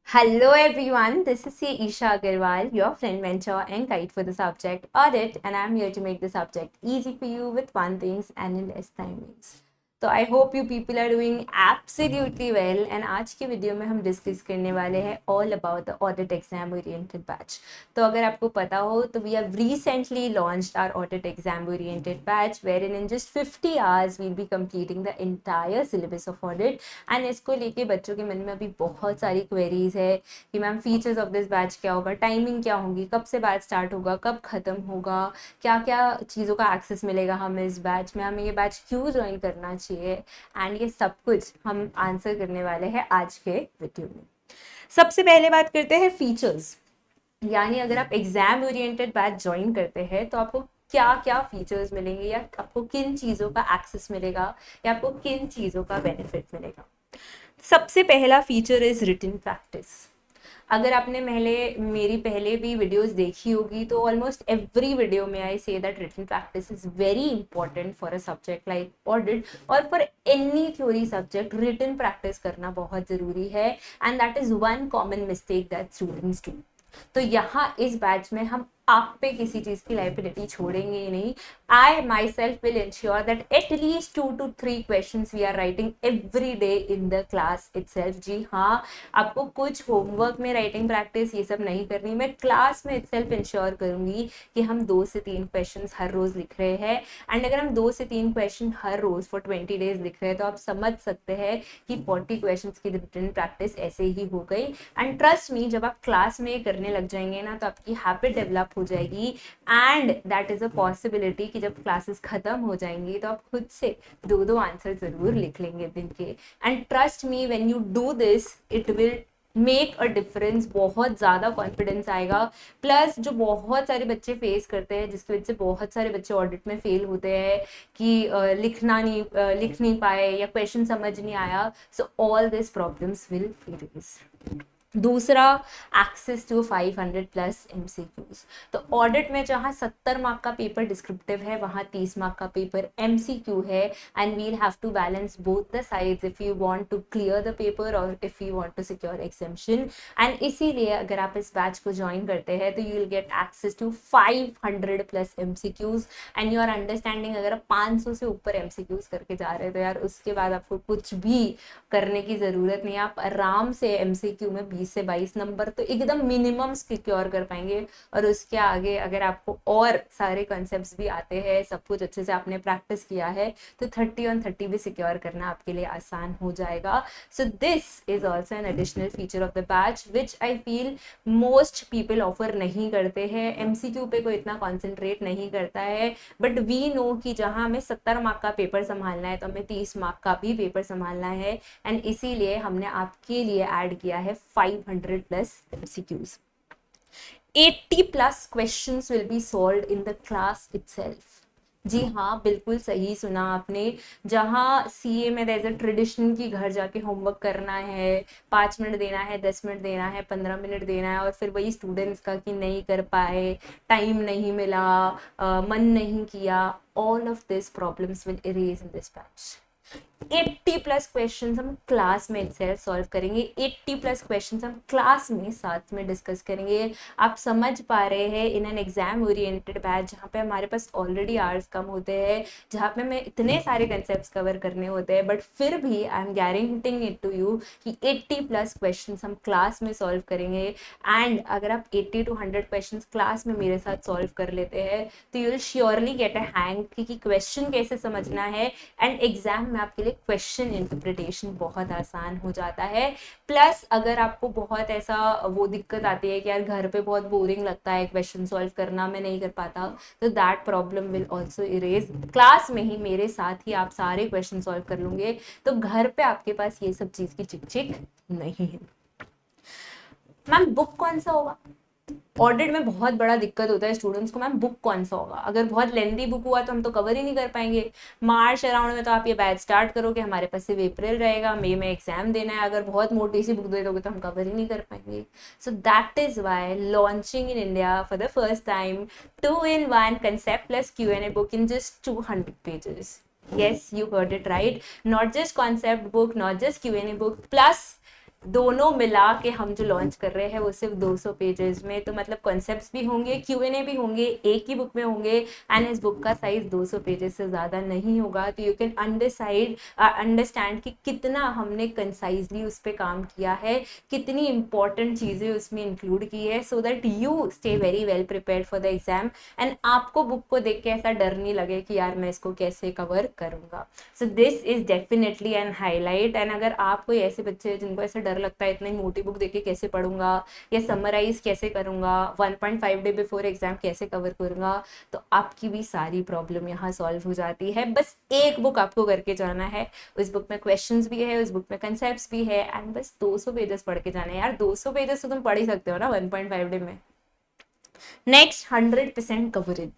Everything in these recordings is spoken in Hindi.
Hello everyone, this is Isha Agarwal, your friend, mentor, and guide for the subject audit, and I'm here to make the subject easy for you with fun things and in less timings. तो I hope you people are doing absolutely well and आज के वीडियो में हम डिस्कस करने वाले हैं all about the audit exam oriented batch. तो अगर आपको पता हो तो we have recently launched our audit exam oriented batch where in just 50 hours will be completing the entire syllabus of audit. And इसको लेके बच्चों के मन में अभी बहुत सारी क्वेरीज है कि ma'am features of this batch क्या होगा, टाइमिंग क्या होगी, कब से बैच स्टार्ट होगा, कब खत्म होगा, क्या क्या चीज़ों का एक्सेस मिलेगा हमें इस बैच में, हमें ये बैच क्यों ज्वाइन करना चाहिए, एंड ये सब कुछ हम आंसर करने वाले हैं आज के वीडियो में। सबसे पहले बात करते हैं फीचर्स, यानी अगर आप एग्जाम ओरिएंटेड बैच ज्वाइन करते हैं तो आपको क्या क्या फीचर्स मिलेंगे या आपको किन चीज़ों का एक्सेस मिलेगा या आपको किन चीज़ों का बेनिफिट मिलेगा। सबसे पहला फीचर इज रिटन प्रैक्टिस। अगर आपने मेरी पहले भी वीडियोस देखी होगी तो ऑलमोस्ट एवरी वीडियो में I say that written practice is very important for a subject like audit और for any theory subject. Written practice करना बहुत जरूरी है and that is one common mistake that students do. तो यहाँ इस बैच में हम आप पे किसी चीज की लाइबिलिटी छोड़ेंगे ही नहीं। I myself will ensure that at least 2 to 3 questions we are writing every day in the class itself. जी हाँ, आपको कुछ होमवर्क में राइटिंग प्रैक्टिस ये सब नहीं करनी, मैं क्लास में इटसेल्फ इंश्योर करूंगी कि हम 2 से 3 क्वेश्चंस हर रोज लिख रहे हैं। एंड अगर हम 2 से 3 क्वेश्चन हर रोज फॉर 20 डेज लिख रहे हैं तो आप समझ सकते हैं कि 40 क्वेश्चन की रिटन प्रैक्टिस ऐसे ही हो गई। एंड ट्रस्ट मी, जब आप क्लास में करने लग जाएंगे ना तो आपकी हैबिट डेवलप हो जाएगी and that is a possibility कि जब क्लासेस खत्म हो जाएंगी तो आप खुद से 2 आंसर जरूर लिख लेंगे दिन के। And trust me, when you do this it will make a difference, बहुत ज़्यादा कॉन्फिडेंस आएगा। प्लस जो बहुत सारे बच्चे फेस करते हैं जिसकी वजह से बहुत सारे बच्चे ऑडिट में फेल होते हैं कि लिख नहीं पाए या क्वेश्चन समझ नहीं आया, so all this problems will erase. दूसरा, एक्सेस टू 500 प्लस एमसीक्यूज। तो ऑडिट में जहां 70 मार्क का पेपर डिस्क्रिप्टिव है वहां 30 मार्क का पेपर एमसीक्यू है and we'll have to balance both the sides if you want to clear the paper और if you want to secure examination. And इसीलिए अगर आप इस बैच को ज्वाइन करते हैं तो you will get access to 500 plus MCQs and you are understanding. अगर आप 500 से ऊपर एमसीक्यूज करके जा रहे हो तो यार उसके बाद आपको कुछ भी करने की जरूरत नहीं है, आप आराम से एमसीक्यू में 20 से 22 नंबर तो एकदम मिनिमम सिक्योर कर पाएंगे। और उसके आगे अगर आपको और सारे कॉन्सेप्ट्स भी आते हैं, सब कुछ अच्छे से आपने प्रैक्टिस किया है तो 30 on 30 भी सिक्योर करना आपके लिए आसान हो जाएगा। So this is also an additional feature of the batch which I feel most people offer नहीं करते हैं। एमसीक्यू पे कोई इतना कॉन्सेंट्रेट नहीं करता है, बट वी नो कि जहां हमें 70 मार्क का पेपर संभालना है तो हमें 30 मार्क का भी पेपर संभालना है एंड इसीलिए हमने आपके लिए ऐड किया है 500 plus MCQs. 80 plus questions will be solved in the class itself. जी हाँ, बिल्कुल सही सुना आपने। जहाँ सीए में देयर इज अ ट्रेडिशन की घर जाके होमवर्क करना है, 5 मिनट देना है, 10 मिनट देना है, 15 मिनट देना है और फिर वही स्टूडेंट्स का कि नहीं कर पाए, टाइम नहीं मिला, मन नहीं किया, all of this problems will erase in this batch. 80 plus questions हम क्लास में इटसेल्फ सॉल्व करेंगे। 80 प्लस क्वेश्चंस हम क्लास में साथ में डिस्कस करेंगे। आप समझ पा रहे हैं, in an exam oriented batch जहाँ पे हमारे पास ऑलरेडी आवर्स कम होते हैं, जहाँ पे हमें इतने सारे कंसेप्ट कवर करने होते हैं, बट फिर भी I am guaranteeing it to you कि 80 प्लस क्वेश्चंस हम क्लास में सॉल्व करेंगे। एंड अगर आप 80 to 100 क्वेश्चंस क्लास में मेरे साथ सॉल्व कर लेते हैं तो you will surely get a hang कि क्वेश्चन कैसे समझना है एंड एग्जाम में आपके लिए क्वेश्चन इंटरप्रिटेशन बहुत आसान हो जाता है। प्लस अगर आपको बहुत ऐसा वो दिक्कत आती है कि यार घर पे बहुत बोरिंग लगता है क्वेश्चन सॉल्व करना, मैं नहीं कर पाता, तो that problem will also erase. Class में ही मेरे साथ ही आप सारे क्वेश्चन सॉल्व कर लूंगे तो घर पे आपके पास ये सब चीज की चिक चिक नहीं है। मैम बुक कौन सा होगा? ऑडिट में बहुत बड़ा दिक्कत होता है स्टूडेंट्स को, मैम बुक कौन सा होगा? अगर बहुत लेंदी बुक हुआ तो हम तो कवर ही नहीं कर पाएंगे। मार्च अराउंड में तो आप ये बैच स्टार्ट करोगे, हमारे पास सिर्फ अप्रैल रहेगा, मई में एग्जाम देना है, अगर बहुत मोटी सी बुक दे दोगे तो हम कवर ही नहीं कर पाएंगे। So that is why launching in India for the first time 2-in-1 concept plus Q&A book in just 200 pages. Yes, you heard it right. Not just concept book, not just Q&A book, plus दोनों मिला के हम जो लॉन्च कर रहे हैं वो सिर्फ 200 पेजेस में, तो मतलब कॉन्सेप्ट्स भी होंगे, Q&A भी होंगे, एक ही बुक में होंगे, एंड इस बुक का साइज 200 पेजेस से ज़्यादा नहीं होगा। तो यू कैन अंडरस्टैंड कि कितना हमने कंसाइजली उस पर काम किया है, कितनी इंपॉर्टेंट चीज़ें उसमें इंक्लूड की है, so that you stay very well prepare for the exam, and आपको बुक को देख के ऐसा डर नहीं लगे कि यार मैं इसको कैसे कवर करूँगा। So this is definitely an highlight. And अगर आप कोई ऐसे बच्चे हैं जिनको ऐसा डर लगता है इतनी मोटी बुक देख के कैसे पढ़ूंगा या समराइज कैसे करूंगा, 1.5 डे बिफोर एग्जाम कैसे कवर करूंगा, तो आपकी भी सारी प्रॉब्लम यहाँ सॉल्व हो जाती है। बस एक बुक आपको करके जाना है, उस बुक में क्वेश्चंस भी है, उस बुक में कंसेप्ट्स भी है, एंड बस 200 पेजेस पढ़ के जाना है। यार 200 पेजेस तो तुम पढ़ ही सकते हो ना 1.5 डे में। Next, 100% coverage.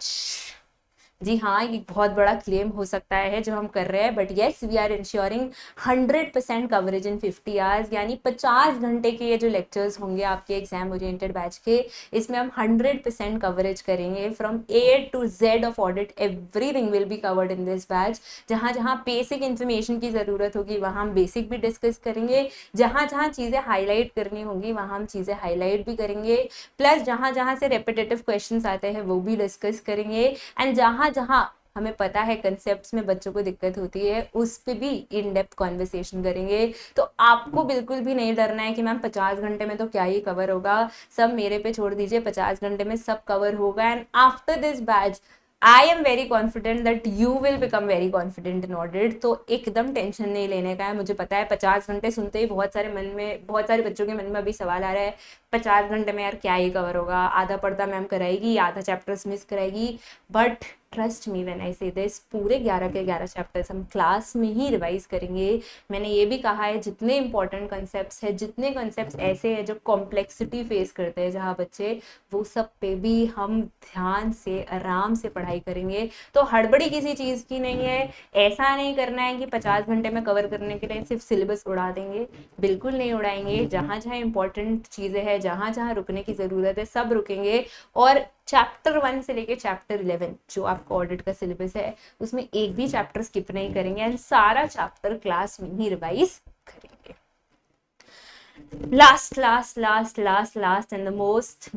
जी हाँ, ये बहुत बड़ा क्लेम हो सकता है जो हम कर रहे हैं, but yes we are ensuring 100% coverage in 50 hours, यानी 50 घंटे के ये जो लेक्चर्स होंगे आपके एग्जाम ओरिएंटेड बैच के, इसमें हम 100% कवरेज करेंगे from A to Z of audit. Everything will be covered in this batch. जहाँ जहाँ बेसिक इन्फॉर्मेशन की ज़रूरत होगी वहाँ हम बेसिक भी डिस्कस करेंगे, जहाँ जहाँ चीज़ें हाईलाइट करनी होंगी वहाँ हम चीज़ें हाईलाइट भी करेंगे, प्लस जहाँ जहाँ से रेपिटेटिव क्वेश्चंस आते हैं वो भी डिस्कस करेंगे, एंड जहाँ जहाँ हमें पता है कंसेप्ट्स में बच्चों को दिक्कत होती है उस पे भी इन डेप्थ कॉन्वर्सेशन करेंगे। तो आपको बिल्कुल भी नहीं डरना है कि मैम 50 घंटे में तो क्या ही कवर होगा, सब मेरे पे छोड़ दीजिए, 50 घंटे में सब कवर होगा। And after this batch I am very confident that you will become very confident in audit. तो एकदम टेंशन नहीं लेने का है। मुझे पता है 50 घंटे सुनते ही बहुत सारे बच्चों के मन में अभी सवाल आ रहा है, 50 घंटे में यार क्या ही कवर होगा, आधा पढ़ता मैम कराएगी, आधा चैप्टर्स मिस कराएगी। But trust me when I से दिस, पूरे 11 के 11 चैप्टर्स हम क्लास में ही रिवाइज करेंगे। मैंने ये भी कहा है जितने इंपॉर्टेंट कॉन्सेप्ट्स है, जितने कॉन्सेप्ट्स ऐसे हैं जो कॉम्प्लेक्सिटी फेस करते हैं जहाँ बच्चे, वो सब पे भी हम ध्यान से आराम से पढ़ाई करेंगे। तो हड़बड़ी किसी चीज़ की नहीं है। ऐसा नहीं करना है कि 50 घंटे में कवर करने के लिए सिर्फ सिलेबस उड़ा देंगे, बिल्कुल नहीं उड़ाएंगे। जहाँ जहाँ इंपॉर्टेंट चीज़ें हैं, जहाँ जहाँ रुकने की ज़रूरत है, सब रुकेंगे। और चैप्टर 1 से लेके चैप्टर 11 जो आपका ऑडिट का सिलेबस है उसमें एक भी चैप्टर स्किप नहीं करेंगे, एंड सारा चैप्टर क्लास में ही रिवाइज करेंगे। last and the most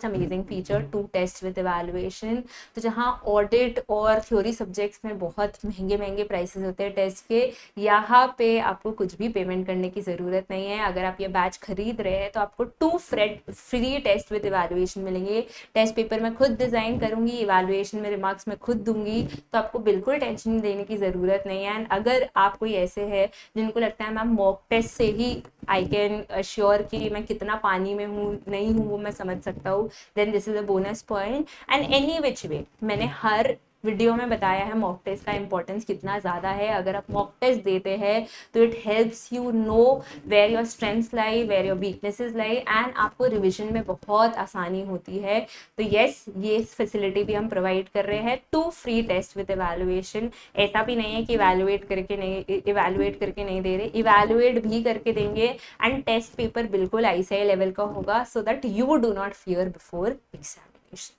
amazing feature, to test with evaluation। तो जहाँ ऑडिट और थ्योरी सब्जेक्ट्स में बहुत महंगे प्राइसेस होते हैं टेस्ट के, यहाँ पे आपको कुछ भी पेमेंट करने की ज़रूरत नहीं है। अगर आप ये बैच खरीद रहे हैं तो आपको 2 फ्री टेस्ट विद इवैल्यूएशन मिलेंगे। टेस्ट पेपर मैं खुद डिज़ाइन करूँगी, इवैल्यूएशन में रिमार्क्स मैं खुद दूंगी, तो आपको बिल्कुल टेंशन लेने की ज़रूरत नहीं है। एंड अगर आप कोई ऐसे है जिनको लगता है मैम मॉक टेस्ट से ही आई कैन अश्योर कि मैं कितना पानी में हूँ नहीं हूँ वो मैं समझ सकता हूँ, then this is a bonus point. And any which way मैंने हर वीडियो में बताया है मॉक टेस्ट का इंपॉर्टेंस कितना ज़्यादा है। अगर आप मॉक टेस्ट देते हैं तो it helps you know where your strengths lie, where your weaknesses lie, and आपको रिविजन में बहुत आसानी होती है। तो येस, ये फैसिलिटी भी हम प्रोवाइड कर रहे हैं, 2 फ्री टेस्ट विद इवैल्यूएशन। ऐसा भी नहीं है कि इवैल्यूएट करके नहीं दे रहे, इवैल्यूएट भी करके देंगे। एंड टेस्ट पेपर बिल्कुल ICAI लेवल का होगा, so that you do not fear before examination.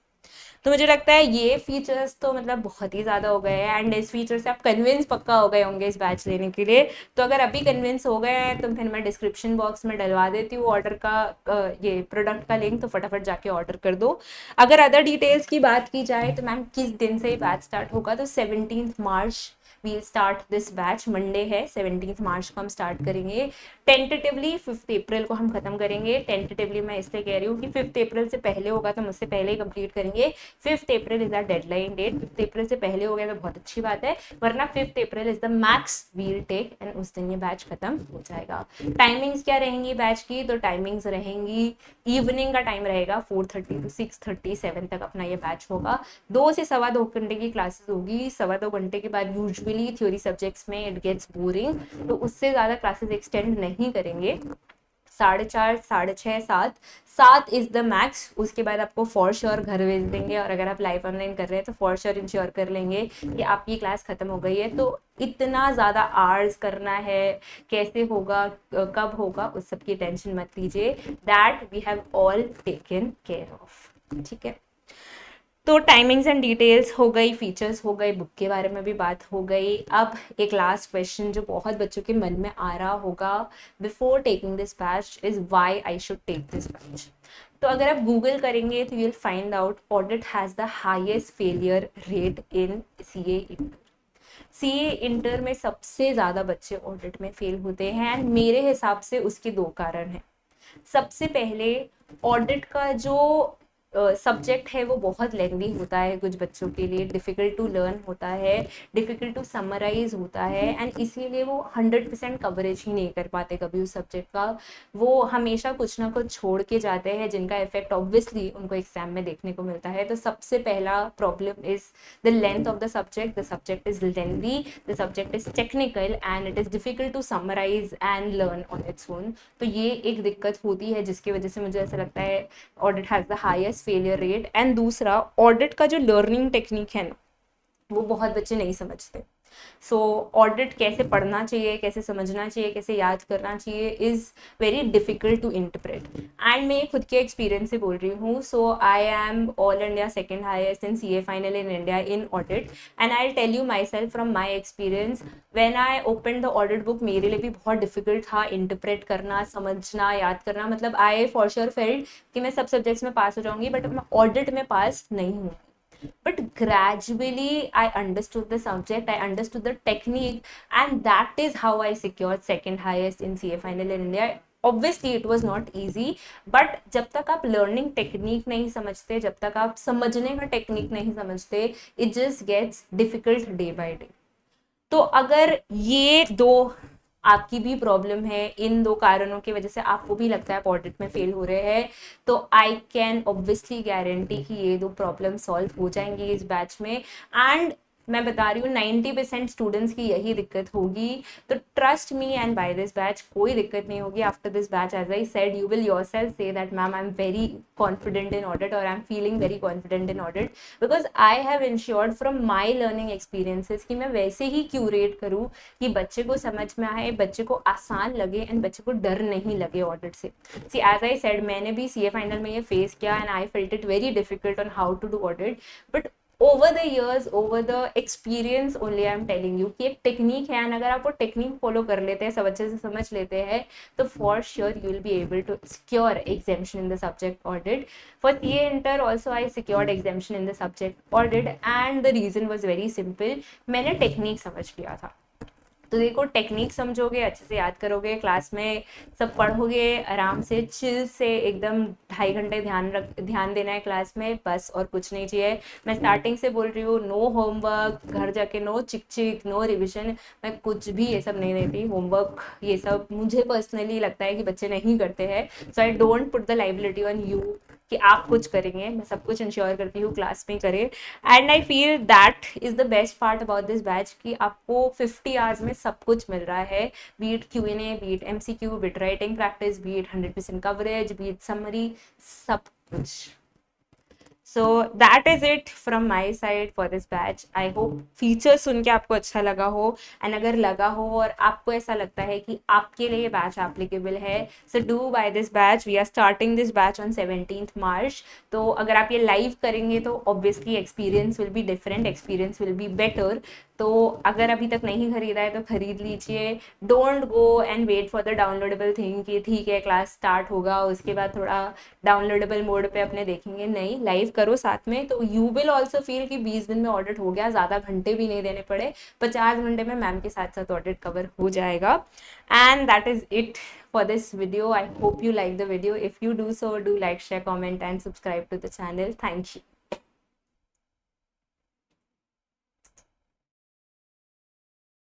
तो मुझे लगता है ये फीचर्स तो मतलब बहुत ही ज़्यादा हो गए हैं, एंड इस फीचर से आप कन्विंस पक्का हो गए होंगे इस बैच लेने के लिए। तो अगर अभी कन्विंस हो गए हैं तो फिर मैं डिस्क्रिप्शन बॉक्स में डलवा देती हूँ ऑर्डर का ये प्रोडक्ट का लिंक, तो फटाफट जाके ऑर्डर कर दो। अगर अदर डिटेल्स की बात की जाए तो मैम किस दिन से बैच स्टार्ट होगा, तो 17 March we'll start this batch. Monday है 17 मार्च को हम स्टार्ट करेंगे। टेंटेटिवली 5 अप्रैल को हम खत्म करेंगे। टेंटेटिवली मैं इसलिए कह रही हूँ कि 5 अप्रैल से पहले होगा तो मुझसे पहले ही कंप्लीट करेंगे। 5 April is our deadline date. 5 April से पहले हो गया तो बहुत अच्छी बात है, वरना 5 April is the max we'll take, and उस दिन ये बैच खत्म हो जाएगा। टाइमिंग्स क्या रहेंगी बैच की, तो टाइमिंग्स रहेंगी, इवनिंग का टाइम रहेगा 4:30 to 6:30 7 तक अपना ये बैच होगा। 2 से 2.25 घंटे की क्लासेस होगी। 2.25 घंटे के बाद यूजुअली थ्योरी सब्जेक्ट्स में इट गेट्स बोरिंग, तो उससे ज़्यादा क्लासेस एक्सटेंड नहीं करेंगे। 4:30, 6:30, 7 इज द मैक्स। उसके बाद आपको फॉर श्योर घर भेज देंगे, और अगर आप लाइव ऑनलाइन कर रहे हैं तो फॉर श्योर इंश्योर कर लेंगे कि आपकी क्लास खत्म हो गई है। तो इतना ज़्यादा आवर्स करना है, कैसे होगा, कब होगा, उस सब की टेंशन मत लीजिए, that we have all taken care of. ठीक है, तो टाइमिंग्स एंड डिटेल्स हो गई, फीचर्स हो गए, बुक के बारे में भी बात हो गई। अब एक लास्ट क्वेश्चन जो बहुत बच्चों के मन में आ रहा होगा before taking this batch is why I should take this batch. तो अगर आप गूगल करेंगे तो you will find out audit has the highest failure rate in CA inter. CA inter में सबसे ज़्यादा बच्चे ऑडिट में फेल होते हैं एंड मेरे हिसाब से उसके दो कारण हैं। सबसे पहले ऑडिट का जो सब्जेक्ट है वो बहुत लेंदी होता है, कुछ बच्चों के लिए डिफ़िकल्ट टू लर्न होता है, डिफ़िकल्ट टू समराइज होता है एंड इसीलिए वो 100% कवरेज ही नहीं कर पाते कभी उस सब्जेक्ट का। वो हमेशा कुछ ना कुछ छोड़ के जाते हैं जिनका इफेक्ट ऑब्वियसली उनको एग्जाम में देखने को मिलता है। तो सबसे पहला problem is the length of the subject is lengthy, the subject is technical and it is difficult to summarise and learn on its own. तो ये एक दिक्कत होती है जिसकी वजह से मुझे ऐसा लगता है audit has the highest failure rate. And दूसरा, ऑडिट का जो लर्निंग टेक्निक है ना वो बहुत बच्चे नहीं समझते। सो ऑडिट कैसे पढ़ना चाहिए, कैसे समझना चाहिए, कैसे याद करना चाहिए is very difficult to interpret. And मैं खुद के एक्सपीरियंस से बोल रही हूँ। So I am all India second highest in CA final in India in audit and I tell you myself from my experience when I open the audit book मेरे लिए भी बहुत डिफिकल्ट था इंटरप्रेट करना, समझना, याद करना। मतलब आई फॉर श्योर फेल्ट कि मैं सब सब्जेक्ट्स में पास हो जाऊंगी बट मैं ऑडिट में पास नहीं हूँ। But gradually I understood the subject, I understood the technique, and that is how I secured second highest in CA final in India. Obviously it was not easy, but जब तक आप लर्निंग टेक्निक नहीं समझते, जब तक आप समझने का टेक्निक नहीं समझते, it just gets difficult day by day. तो अगर ये दो आपकी भी प्रॉब्लम है, इन दो कारणों की वजह से आपको भी लगता है आप ऑडिट में फेल हो रहे हैं, तो आई कैन ऑब्वियसली गारंटी कि ये दो प्रॉब्लम सॉल्व हो जाएंगी इस बैच में। एंड मैं बता रही हूँ 90% स्टूडेंट्स की यही दिक्कत होगी। तो trust me and by this batch कोई दिक्कत नहीं होगी। After this batch as I said you will yourself say that ma'am I am very confident in audit और I am feeling very confident in audit because I have ensured from my learning experiences कि मैं वैसे ही क्यूरेट करूँ कि बच्चे को समझ में आए, बच्चे को आसान लगे एंड बच्चे को डर नहीं लगे ऑडिट से। सी एज आई सेड मैंने भी सीए फाइनल में ये फेस किया and I felt it very difficult on how to do audit, but over the years, over the experience only I am telling you कि एक टेक्निक है एंड अगर आप वो टेक्निक फॉलो कर लेते हैं, सब अच्छे से समझ लेते हैं, तो for sure you will be able to secure exemption in the subject audit. For CA inter also I secured exemption in the subject audit and the reason was very simple, मैंने टेक्निक समझ लिया था। तो देखो टेक्निक समझोगे, अच्छे से याद करोगे, क्लास में सब पढ़ोगे आराम से, चिल से, एकदम 2.5 घंटे ध्यान देना है क्लास में, बस और कुछ नहीं चाहिए। मैं स्टार्टिंग से बोल रही हूँ नो होमवर्क, घर जाके नो चिक चिक, नो रिविजन, मैं कुछ भी ये सब नहीं देती। होमवर्क ये सब मुझे पर्सनली लगता है कि बच्चे नहीं करते हैं, so I don't put the liability on you कि आप कुछ करेंगे, मैं सब कुछ इंश्योर करती हूँ क्लास में करें। And I feel that is the best part about this batch कि आपको 50 आवर्स में सब कुछ मिल रहा है, be it Q&A, be it MCQ, be it writing practice, be it 100% coverage, be it summary, सब कुछ। So that is it from my side for this batch. I hope features सुन के आपको अच्छा लगा हो एंड अगर लगा हो और आपको ऐसा लगता है कि आपके लिए ये बैच एप्लीकेबल है, so do buy this batch. We are starting this batch on 17th March। तो अगर आप ये लाइव करेंगे तो obviously experience will be different, experience will be better. तो अगर अभी तक नहीं खरीदा है तो खरीद लीजिए। Don't go and wait for the downloadable thing कि ठीक है क्लास स्टार्ट होगा उसके बाद थोड़ा डाउनलोडेबल मोड पे अपने देखेंगे, नहीं, लाइव करो साथ में। तो यू विल ऑल्सो फील कि 20 दिन में ऑडिट हो गया, ज़्यादा घंटे भी नहीं देने पड़े, 50 घंटे में मैम के साथ साथ ऑडिट कवर हो जाएगा। And that is it for this video. I hope you like the video. If you do so, do like, share, comment and subscribe to the channel. Thank you.